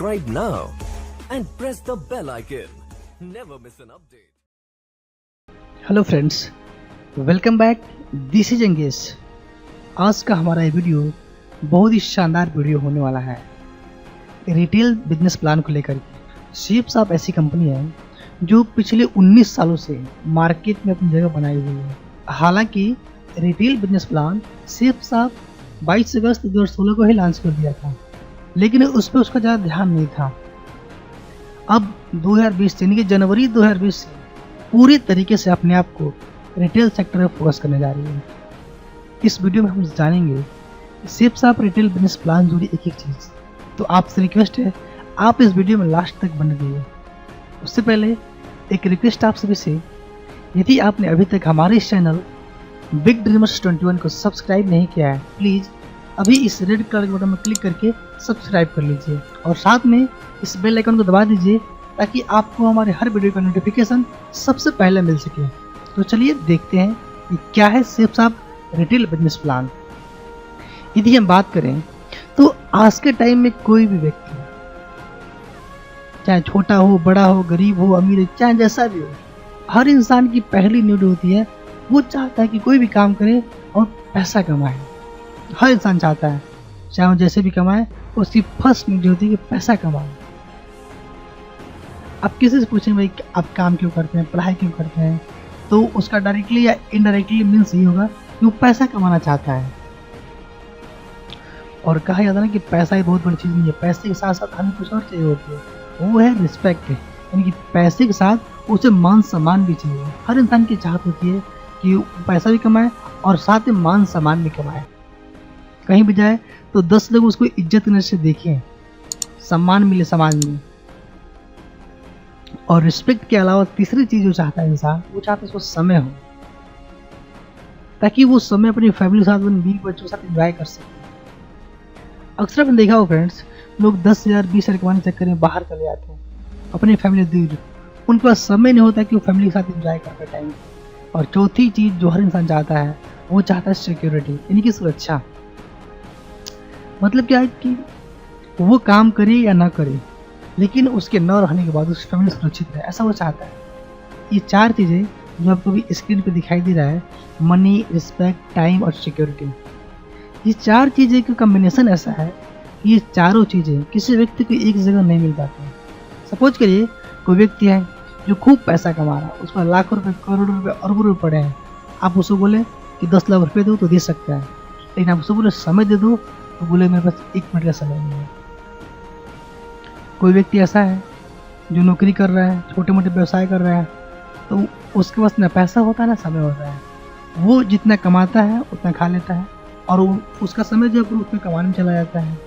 subscribe now and press the bell icon. Never miss an update. Hello friends, welcome back. This is Angesh. आज का हमारा ये video बहुत ही शानदार वीडियो होने वाला है रिटेल बिजनेस प्लान को लेकर के। शिप्स आप ऐसी कंपनी है जो पिछले 19 सालों से मार्केट में अपनी जगह बनाई हुई है। हालांकि रिटेल बिजनेस प्लान शिप्स आप 22 अगस्त 2016 को ही लॉन्च कर दिया था, लेकिन उस पर उसका ज़्यादा ध्यान नहीं था। अब 2020 यानी कि जनवरी 2020 से पूरी तरीके से अपने आप को रिटेल सेक्टर में फोकस करने जा रही है। इस वीडियो में हम जानेंगे शिप्स आप रिटेल बिजनेस प्लान जुड़ी एक एक चीज़। तो आपसे रिक्वेस्ट है, आप इस वीडियो में लास्ट तक बने रहिए। उससे पहले एक रिक्वेस्ट आप सभी से, यदि आपने अभी तक हमारे इस चैनल बिग ड्रीमर्स 21 को सब्सक्राइब नहीं किया है, प्लीज़ अभी इस रेड कलर के बटन में क्लिक करके सब्सक्राइब कर लीजिए और साथ में इस बेल आइकन को दबा दीजिए ताकि आपको हमारे हर वीडियो का नोटिफिकेशन सबसे पहले मिल सके। तो चलिए देखते हैं कि क्या है शिप्स आप रिटेल बिजनेस प्लान। यदि हम बात करें तो आज के टाइम में कोई भी व्यक्ति, चाहे छोटा हो, बड़ा हो, गरीब हो, अमीर हो, चाहे जैसा भी हो, हर इंसान की पहली नीड होती है, वो चाहता है कि कोई भी काम करे और पैसा कमाए। हर इंसान चाहता है, चाहे वो जैसे भी कमाए, उसकी फर्स्ट नीड होती है कि पैसा कमाए। आप किसी से पूछें भाई आप काम क्यों करते हैं, पढ़ाई क्यों करते हैं, तो उसका डायरेक्टली या इनडायरेक्टली मीन्स ये होगा कि वो पैसा कमाना चाहता है। और कहा जाता है ना कि पैसा ही बहुत बड़ी चीज़ नहीं है, पैसे के साथ साथ हमें कुछ और चाहिए होती है, वो है रिस्पेक्ट। यानी कि पैसे के साथ उसे मान सम्मान भी चाहिए। हर इंसान की चाहत होती है कि पैसा भी कमाए और साथ में मान सम्मान भी कमाए। कहीं भी जाए तो 10 लोग उसको इज्जत की नजर से देखें, सम्मान मिले समाज में। और रिस्पेक्ट के अलावा तीसरी चीज जो चाहता है इंसान, वो चाहता है उसको समय हो, ताकि वो समय अपनी फैमिली के साथ, अपने बीवी बच्चों के साथ एंजॉय कर सके। अक्सर आपने देखा हो फ्रेंड्स, लोग 10,000 20,000 कमाने के चक्कर में बाहर चले जाते हैं, अपनी फैमिली दूर, उनके पास समय नहीं होता कि वो फैमिली के साथ एंजॉय कर पाए टाइम। और चौथी चीज जो हर इंसान चाहता है, वो चाहता है सिक्योरिटी, यानी कि सुरक्षा। मतलब क्या है कि वो काम करे या ना करे, लेकिन उसके न रहने के बाद उसकी फैमिली सुरक्षित रहे, ऐसा वो चाहता है। ये चार चीज़ें जो आपको भी स्क्रीन पे दिखाई दे रहा है, मनी, रिस्पेक्ट, टाइम और सिक्योरिटी, ये चार चीज़ें का कम्बिनेशन ऐसा है कि ये चारों चीज़ें किसी व्यक्ति को एक जगह नहीं मिल पाती। सपोज करिए कोई व्यक्ति है जो खूब पैसा कमा रहा है, उस पर लाखों रुपये, करोड़ों रुपये, अरबों रुपये पड़े हैं। आप उसको बोले कि 10 लाख रुपये दो तो दे सकता है, लेकिन आप उसको बोले समय दे दो तो बोले मेरे पास 1 मिनट का समय नहीं है। कोई व्यक्ति ऐसा है जो नौकरी कर रहा है, छोटे मोटे व्यवसाय कर रहा है, तो उसके पास ना पैसा होता है ना समय होता है। वो जितना कमाता है उतना खा लेता है और उसका समय जो है उसमें कमाने में चला जाता है।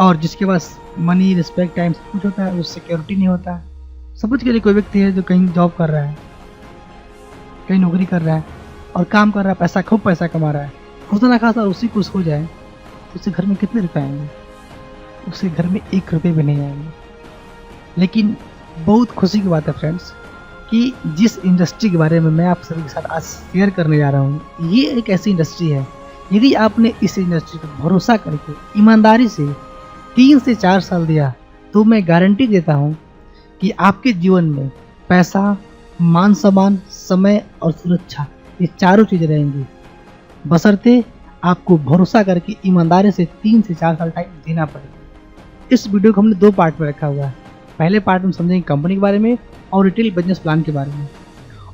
और जिसके पास मनी, रिस्पेक्ट, टाइम सब कुछ होता है, उससे सिक्योरिटी नहीं होता है। सपोज करिए कोई व्यक्ति है जो कहीं जॉब कर रहा है, कहीं नौकरी कर रहा है और काम कर रहा है, पैसा खूब पैसा कमा रहा है, खुद ना खासा उसी कुछ हो जाए, उसके घर में कितने रुपए आएंगे? उसके घर में 1 रुपये भी नहीं आएंगे। लेकिन बहुत खुशी की बात है फ्रेंड्स कि जिस इंडस्ट्री के बारे में मैं आप सभी के साथ आज शेयर करने जा रहा हूँ, ये एक ऐसी इंडस्ट्री है, यदि आपने इस इंडस्ट्री पर भरोसा करके ईमानदारी से 3 से 4 साल दिया, तो मैं गारंटी देता हूँ कि आपके जीवन में पैसा, मान सम्मान, समय और सुरक्षा, ये चारों चीज़ें रहेंगी, बशर्ते आपको भरोसा करके ईमानदारी से 3 से 4 साल टाइम देना पड़ेगा। इस वीडियो को हमने 2 पार्ट में रखा हुआ है। पहले पार्ट में समझेंगे कंपनी के बारे में और रिटेल बिजनेस प्लान के बारे में,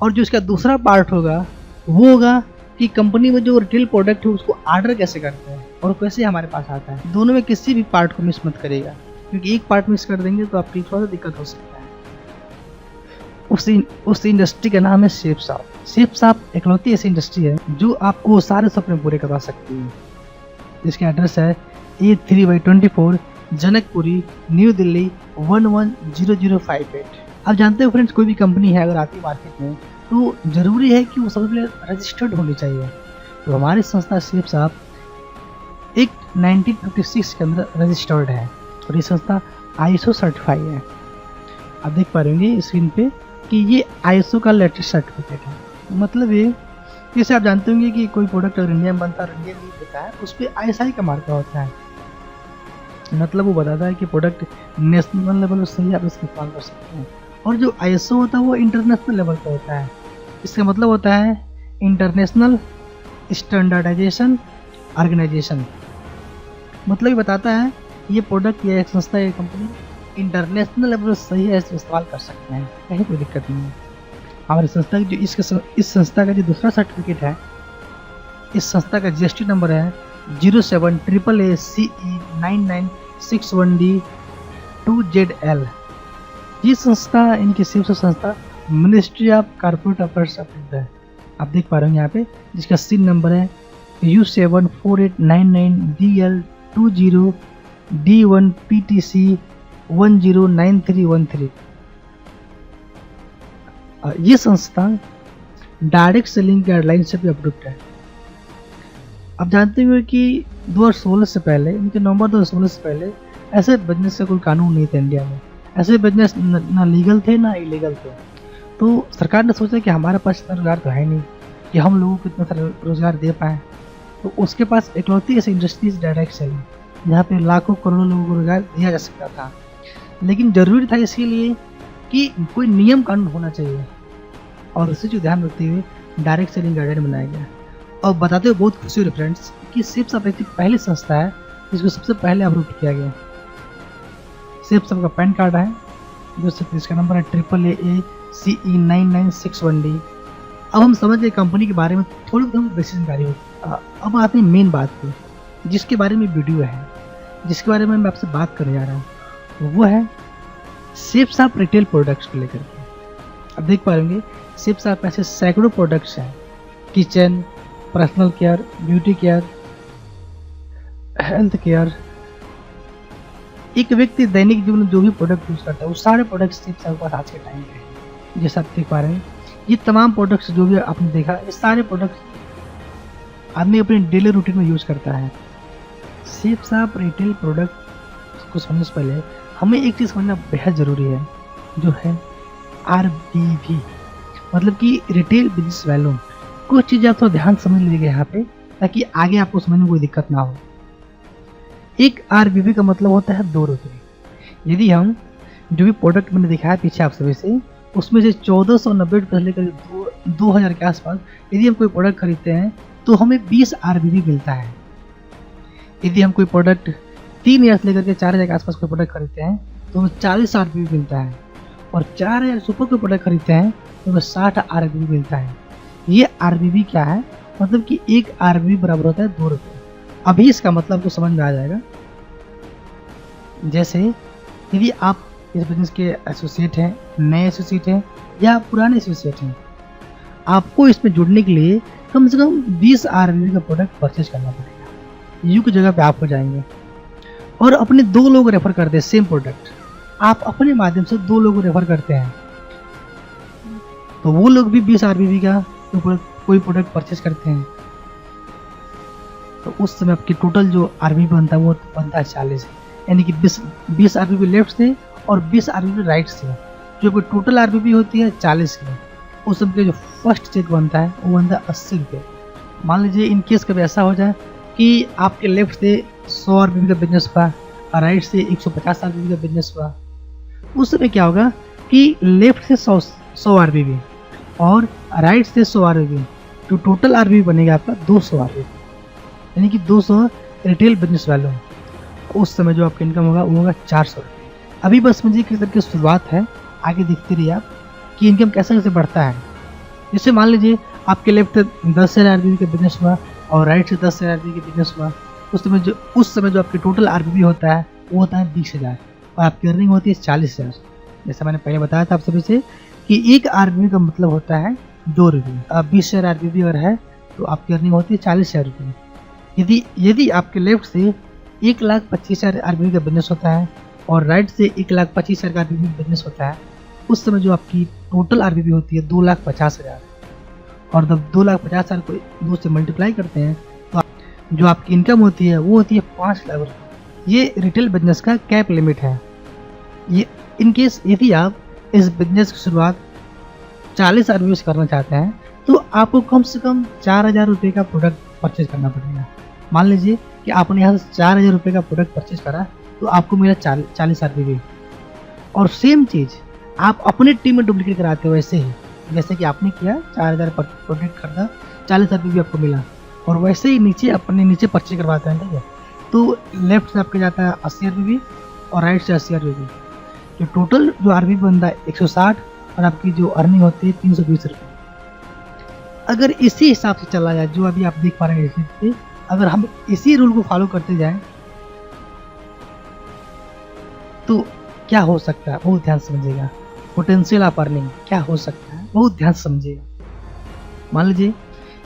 और जो इसका दूसरा पार्ट होगा वो होगा कि कंपनी में जो रिटेल प्रोडक्ट है उसको ऑर्डर कैसे करते हैं और कैसे हमारे पास आता है। दोनों में किसी भी पार्ट को मिस मत करिएगा, क्योंकि एक पार्ट मिस कर देंगे तो आपकी थोड़ा सा दिक्कत हो सकता है। उस इंडस्ट्री का नाम है शिप्स आप। शिप्स आप इकलौती ऐसी इंडस्ट्री है जो आपको सारे सपने पूरे करवा सकती है। जिसका एड्रेस है A3/24 जनकपुरी, न्यू दिल्ली 110058। आप जानते हो फ्रेंड्स, कोई भी कंपनी है अगर आती है मार्केट में तो जरूरी है कि वो सबसे पहले रजिस्टर्ड होनी चाहिए। तो हमारी संस्था शिप्स आप एक 1956 के अंदर रजिस्टर्ड है और ये संस्था ISO सर्टिफाइड है। आप देख पा रहे होंगे स्क्रीन पे कि ये ISO का लेटेस्ट सर्टिफिकेट है। मतलब ये, जैसे आप जानते होंगे कि कोई प्रोडक्ट अगर इंडिया में बनता है और इंडिया में होता है, उस पर ISI का मार्का होता है। मतलब वो बताता है कि प्रोडक्ट नेशनल लेवल पर सही आप इसका इस्तेमाल कर सकते हैं। और जो ISO होता है वो इंटरनेशनल लेवल पर होता है। इसका मतलब होता है इंटरनेशनल स्टैंडर्डाइजेशन ऑर्गेनाइजेशन। मतलब ये बताता है ये प्रोडक्ट या एक संस्था या कंपनी इंटरनेशनल लेवल पर सही है इसका इस्तेमाल कर सकते हैं, कहीं कोई दिक्कत नहीं है। हमारी संस्था की जो इस संस्था का जो दूसरा सर्टिफिकेट है, इस संस्था का GST नंबर है 07AACE9961D2ZL। ये संस्था, इनकी शिव संस्था ministry of corporate affairs approved है। आप देख पा रहे हैं यहाँ पे, जिसका सीन नंबर है U748990D1PTC109313। ये संस्था डायरेक्ट सेलिंग गाइडलाइन से भी अप्रूव्ड है। आप जानते हुए कि 2016 से पहले, इनके नवंबर 2016 से पहले ऐसे बिजनेस का कोई कानून नहीं था इंडिया में। ऐसे बिजनेस ना लीगल थे ना इलीगल थे। तो सरकार ने सोचा कि हमारे पास इतना रोजगार तो है नहीं कि हम लोगों को इतना सारा रोजगार दे पाएँ। तो उसके पास इकलौती ऐसी इंडस्ट्रीज डायरेक्ट सेलिंग, जहाँ पे लाखों करोड़ों लोगों को रोजगार दिया जा सकता था। लेकिन जरूरी था इसके लिए कि कोई नियम कानून होना चाहिए, और उसे जो ध्यान रखते हुए डायरेक्ट सेलिंग गाइडलाइन बनाया गया। और बताते हुए बहुत खुशी हुई फ्रेंड्स कि शिव ऐसी पहली संस्था है जिसको सबसे पहले अप्रूव किया गया। शिव का पैन कार्ड है जिसका नंबर है AAACE9961D। अब हम समझ गए कंपनी के बारे में थोड़ी बहुत बेसिक जानकारी हो। अब आते हैं मेन बात पे, जिसके बारे में वीडियो है, जिसके बारे में मैं आपसे बात करने जा रहा हूँ, वो है शिव रिटेल प्रोडक्ट्स को लेकर के। अब देख पाएंगे शिव ऐसे सैकड़ों प्रोडक्ट्स हैं, kitchen, personal care, beauty care, health care. एक व्यक्ति दैनिक जीवन में जो भी प्रोडक्ट यूज करता है वो सारे प्रोडक्ट्स शिव के पास आज के टाइम पे हैं। जैसा आप देख पा रहे हैं, ये तमाम प्रोडक्ट्स जो भी आपने देखा, ये सारे प्रोडक्ट्स आदमी अपने डेली रूटीन में यूज करता है। शिव रिटेल प्रोडक्ट को समझने से पहले हमें एक चीज़ समझना बेहद ज़रूरी है, जो है RBV, मतलब कि रिटेल बिजनेस वैल्यू। कुछ चीज़ें आप थोड़ा ध्यान समझ लीजिएगा यहाँ पे, ताकि आगे आपको समझने में कोई दिक्कत ना हो। एक RBV का मतलब होता है 2 रुपये। यदि हम जो भी प्रोडक्ट मैंने दिखाया पीछे आप सभी से, उसमें से 1490 रुपये से लेकर 2000 के आसपास यदि हम कोई प्रोडक्ट खरीदते हैं तो हमें 20 RBV मिलता है। यदि हम कोई प्रोडक्ट 3000 से लेकर के 4000 के आसपास कोई प्रोडक्ट खरीदते हैं तो हमें 40 RBV मिलता है, और 4000 से ऊपर कोई प्रोडक्ट खरीदते हैं तो हमें 60 RBV मिलता है। ये RBV क्या है, मतलब कि एक RBV बराबर होता है 2 रुपये। अभी इसका मतलब आपको समझ में आ जाएगा। जैसे यदि आप इस बिजनेस के एसोसिएट हैं, नए एसोसिएट हैं या पुराने एसोसिएट हैं, आपको इसमें जुड़ने के लिए कम से कम 20 RBV का प्रोडक्ट परचेज करना पड़ेगा। यू की जगह पे आप हो जाएंगे और अपने 2 लोग रेफर करते हैं सेम प्रोडक्ट। आप अपने माध्यम से 2 लोग रेफर करते हैं तो वो लोग भी 20 RBV का कोई प्रोडक्ट परचेज करते हैं, तो उस समय आपकी टोटल जो RBV बनता है वो बनता है 40, यानी कि 20 RBV लेफ्ट से और 20 RBV राइट से, जो कोई टोटल RBV होती है 40 की। उस समय जो फर्स्ट चेक बनता है वो बनता है 80 रुपये। मान लीजिए इन केस कभी ऐसा हो जाए कि आपके लेफ्ट से 100 RBV का बिजनेस हुआ और राइट से 150 RBV का बिजनेस हुआ, उस समय क्या होगा कि लेफ्ट से 100 RBV और राइट से 100 RBV, तो टोटल RBV बनेगा आपका 200 RBV, यानी कि 200 रिटेल बिजनेस वैल्यू। उस समय जो आपका इनकम होगा वो होगा 400 रुपये। अभी बस मुझे किस तरह की शुरुआत है, आगे देखते रहिए आप कि इनकम कैसे कैसे बढ़ता है। जैसे मान लीजिए आपके लेफ्ट 10,000 RBV का बिजनेस हुआ और राइट से 10,000 RBV का बिजनेस हुआ, उस समय जो आपकी टोटल RBV होता है वो होता है 20,000 और आपकी अर्निंग होती है 40,000। जैसा मैंने पहले बताया था आप सभी से कि एक RBV का मतलब होता है 2 रुपये। अब 20,000 RBV अगर है तो आपकी अर्निंग होती है 40,000 रुपये। यदि आपके लेफ्ट से 1,25,000 RBV का बिजनेस होता है और राइट से 1,25,000 का RBV बिजनेस होता है, उस समय जो आपकी टोटल RBV होती है 2,50,000, और जब 2,50,000 को 2 से मल्टीप्लाई करते हैं तो जो आपकी इनकम होती है वो होती है 5 लाख रुपये। ये रिटेल बिजनेस का कैप लिमिट है। ये इन केस यदि आप इस बिजनेस की शुरुआत 40 RBV से करना चाहते हैं तो आपको कम से कम 4,000 रुपये का प्रोडक्ट परचेज करना पड़ेगा। मान लीजिए कि आपने यहाँ से 4,000 रुपये का प्रोडक्ट परचेज करा तो आपको मिला 40 RPB। और सेम चीज़ आप अपनी टीम में डुप्लीकेट कराते हो वैसे ही, जैसे कि आपने किया 4000 प्रोडक्ट खरीदा, 40 RPB आपको मिला, और वैसे ही नीचे अपने नीचे पर्चे करवाते हैं, ठीक है। तो लेफ्ट से आपके जाता है 80 RPB और राइट से 80 RPB। जो टोटल जो RPB बनता है 160 और आपकी जो अर्निंग होती है 320 रुपये। अगर इसी हिसाब से चला जाए जो अभी आप देख पा रहे हैं इस पे, अगर हम इसी रूल को फॉलो करते जाएं तो क्या हो सकता है, बहुत ध्यान से समझिएगा। पोटेंशियल ऑफ अर्निंग क्या हो सकता है, बहुत ध्यान से समझिएगा। मान लीजिए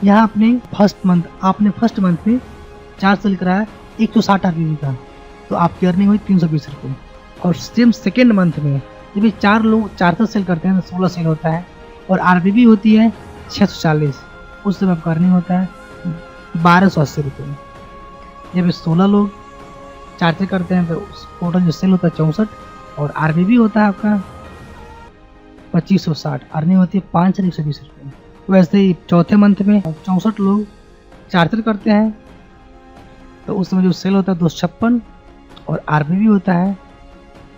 यहाँ आपने फर्स्ट मंथ में 4 सेल कराया 160 RPB का, तो आपकी अर्निंग हुई 320 रुपये। और सेम सेकेंड मंथ में जब ये 4 लोग 4 सेल करते हैं तो 16 सेल होता है और RPB होती है 640, उस समय आपका अर्निंग होता है 1280 रुपये। जब ये 16 लोग 4 सेल करते हैं तो टोटल जो सेल होता है 64 और RPB होता है आपका 2560, अर्निंग होती है 5120 रुपये। वैसे ही चौथे मंथ में 64 लोग 4 सेल करते हैं तो उस समय जो सेल होता है 256 और RPB होता है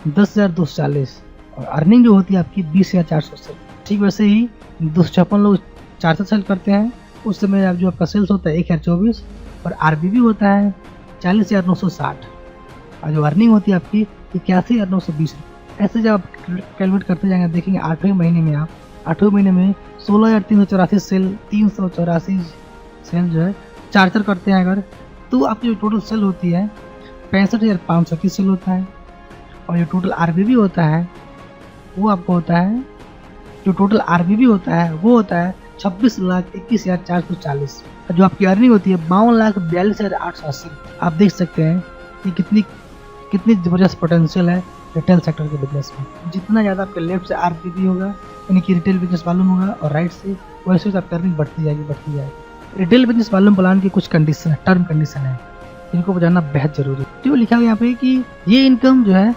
10,240 और अर्निंग जो होती है आपकी 20,400। ठीक वैसे ही 256 लोग 4 सेल करते हैं, उस समय आप जो आपका सेल्स होता है 1024 और RPB होता है 40,960 और जो अर्निंग होती है आपकी 81,920। ऐसे जब आप कैलकुलेट करते जाएंगे देखेंगे 8वें महीने में आप 8वें महीने में 16,384 सेल 384 सेल जो है 4 सेल करते हैं अगर, तो आपकी जो टोटल सेल होती है 65,500 की सेल होता है। और जो टोटल RPB होता है वो आपको होता है, जो टोटल RPB होता है वो होता है 26,21,440। जो आपकी अर्निंग होती है 52,42,880। आप देख सकते हैं कि कितनी ज़बरदस्त पोटेंशियल है रिटेल सेक्टर के बिजनेस में। जितना ज़्यादा आपके लेफ्ट से RPB होगा यानी कि रिटेल बिजनेस वालों होगा और राइट से वैसे आपकी अर्निंग बढ़ती जाएगी। रिटेल बिजनेस वालों प्लान की कुछ कंडीशन है, टर्म कंडीशन है, इनको जानना बेहद जरूरी है। तो लिखा हुआ यहाँ पे कि ये इनकम जो है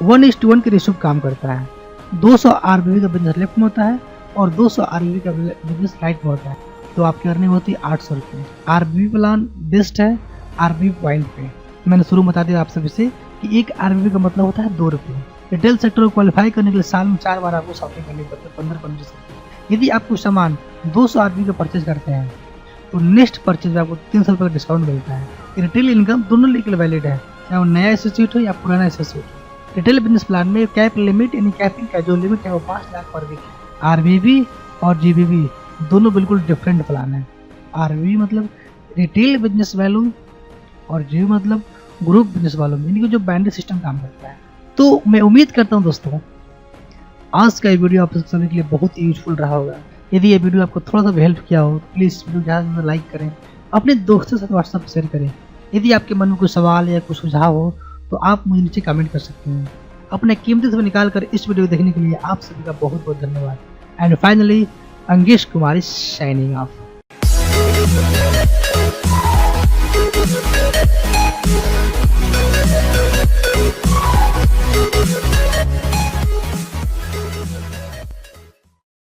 1:1 के रेशो काम करता है। 200 RPB का बिजनेस लेफ्ट में होता है और 200 RPB का बिजनेस राइट में होता है, तो आपकी अर्निंग होती है 800 रुपये। RPB प्लान बेस्ट है RPB पॉइंट पे। मैंने शुरू में बता दिया आप सभी से कि 1 RPB का मतलब होता है 2 रुपये। रिटेल सेक्टर को क्वालिफाई करने के लिए साल में 4 बार आपको शॉपिंग करनी पड़ती है 15-25 रुपये। यदि आप कुछ सामान 200 RPB का परचेज करते हैं तो नेक्स्ट परचेज में आपको 300 रुपये का डिस्काउंट मिलता है। रिटेल इनकम दोनों के लिए वैलिड है, चाहे वो नया एसोसिएट हो या पुराना एसोसिएट हो। रिटेल बिजनेस प्लान में कैप लिमिट यानी कैपिंग का जो लिमिट है वो 5 लाख पर वीक है। RPB और GBB दोनों बिल्कुल डिफरेंट प्लान है। RPB मतलब रिटेल बिजनेस वैल्यू और GBB मतलब ग्रुप बिजनेस वालों में, यानी कि जो बाइनरी सिस्टम काम करता है। तो मैं उम्मीद करता हूँ दोस्तों आज का ये वीडियो आप सभी के लिए बहुत ही यूजफुल रहा होगा। यदि ये वीडियो आपको थोड़ा सा भी हेल्प किया हो तो प्लीज़ वीडियो ज़्यादा से ज़्यादा लाइक करें, अपने दोस्तों के साथ व्हाट्सएप पर शेयर करें। यदि आपके मन में कोई सवाल या कुछ सुझाव हो तो आप मुझे नीचे कमेंट कर सकते हैं। अपने कीमती समय निकाल कर इस वीडियो को देखने के लिए आप सभी का बहुत बहुत धन्यवाद। And finally Angesh Kumar is shining of.